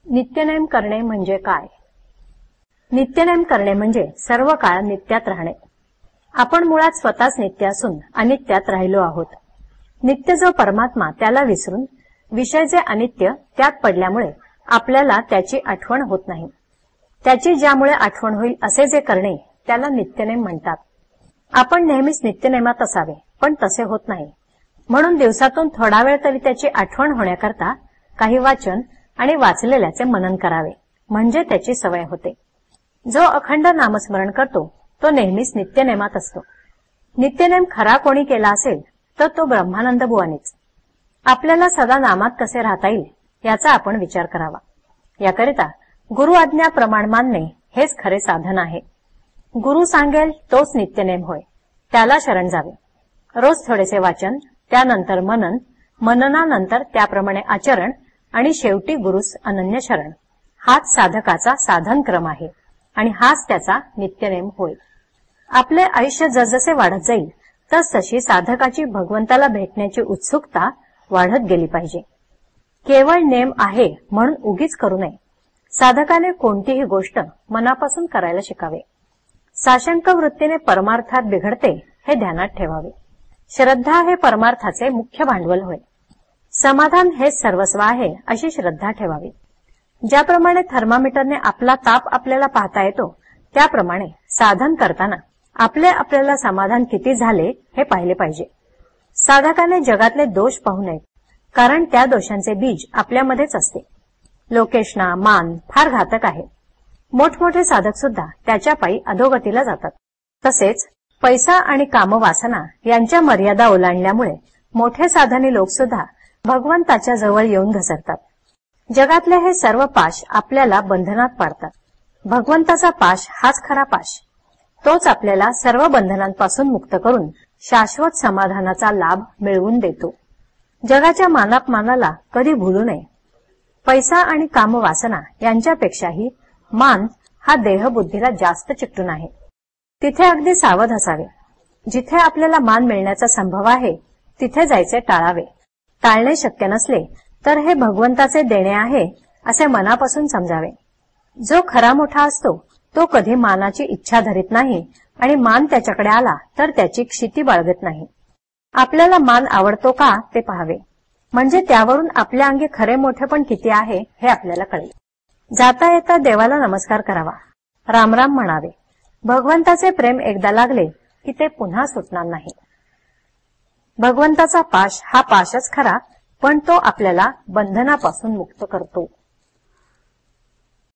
नित्यनेम करणे म्हणजे काय? नित्यनेम करणे म्हणजे सर्व काळ नित्यात राहणे. आपण मुळात स्वतःच नित्य असून अनित्यात राहिलो आहोत. नित्य जो परमात्मा त्याला विसरून विषयचे अनित्य त्यात पडल्यामुळे आपल्याला त्याची आठवण होत नाही. त्याची ज्यामुळे आठवण होईल असे जे करणे त्याला नित्यनेम म्हणतात. आपण नेहमीच नित्यनेमात असावे, पण तसे होत नाही. म्हणून दिवसातून थोडा वेळ तरी त्याची आठवण होण्याकरता काही वाचन आणि वाचलेल्याचे मनन करावे, म्हणजे त्याची सवय होते. जो अखंड नामस्मरण करतो तो नेहमीच नित्यनेमात असतो. नित्यनेम खरा कोणी केला असेल तर तो ब्रह्मानंद बुवानीच. आपल्याला सदा नामात कसे राहता येईल याचा आपण विचार करावा. याकरिता गुरु आज्ञा प्रमाण मानणे हेच खरे साधन आहे. गुरु सांगेल तोच नित्यनेम होय, त्याला शरण जावे. रोज थोडेसे वाचन, त्यानंतर मनन, मननानंतर त्याप्रमाणे आचरण आणि शेवटी गुरुस अनन्य शरण, हाच साधकाचा साधन क्रम आहे आणि हाच त्याचा नित्यनेम होय. आपले आयुष्य जसजसे वाढत जाईल तसतशी साधकाची भगवंताला भेटण्याची उत्सुकता वाढत गेली पाहिजे. केवळ नेम आहे म्हणून उगीच करू नये. साधकाने कोणतीही गोष्ट मनापासून करायला शिकावे. साशंक वृत्तीने परमार्थात बिघडते हे ध्यानात ठेवावे. श्रद्धा हे परमार्थाचे मुख्य भांडवल होय. समाधान हेच सर्वस्व आहे अशी श्रद्धा ठेवावी. ज्याप्रमाणे थर्मामीटरने आपला ताप आपल्याला पाहता येतो त्याप्रमाणे साधन करताना आपल्याला समाधान किती झाले हे पाहिले पाहिजे. साधकाने जगातले दोष पाहू नयेत, कारण त्या दोषांचे बीज आपल्यामध्येच असते. लोकेशना मान फार घातक आहे. मोठमोठे साधक सुद्धा त्याच्या पायी अधोगतीला जातात. तसेच पैसा आणि कामवासना यांच्या मर्यादा ओलांडल्यामुळे मोठे साधनी लोक सुद्धा भगवंताच्या जवळ येऊन घसरतात. जगातले हे सर्व पाश आपल्याला बंधनात पाडतात. भगवंताचा पाश हाच खरा पाश. तोच आपल्याला सर्व बंधनांपासून मुक्त करून शाश्वत समाधानाचा लाभ मिळवून देतो. जगाच्या मानापमानाला कधी भुलू नये. पैसा आणि कामवासना यांच्यापेक्षाही मान हा देहबुद्धीला जास्त चिकटून आहे. तिथे अगदी सावध असावे. जिथे आपल्याला मान मिळण्याचा संभव आहे तिथे जायचे टाळावे. टाळणे शक्य नसले तर हे भगवंताचे देणे आहे असे मनापासून समजावे. जो खरा मोठा असतो तो कधी मानाची इच्छा धरीत नाही आणि मान त्याच्याकडे आला तर त्याची क्षिती बाळगत नाही. आपल्याला मान आवडतो का ते पाहावे, म्हणजे त्यावरून आपल्या अंगी खरे मोठेपण किती आहे हे आपल्याला कळेल. जाता येता देवाला नमस्कार करावा, रामराम म्हणावे. भगवंताचे प्रेम एकदा लागले की ते पुन्हा सुटणार नाही. भगवंताचा पाश हा पाशच खरा, पण तो आपल्याला बंधनापासून मुक्त करतो.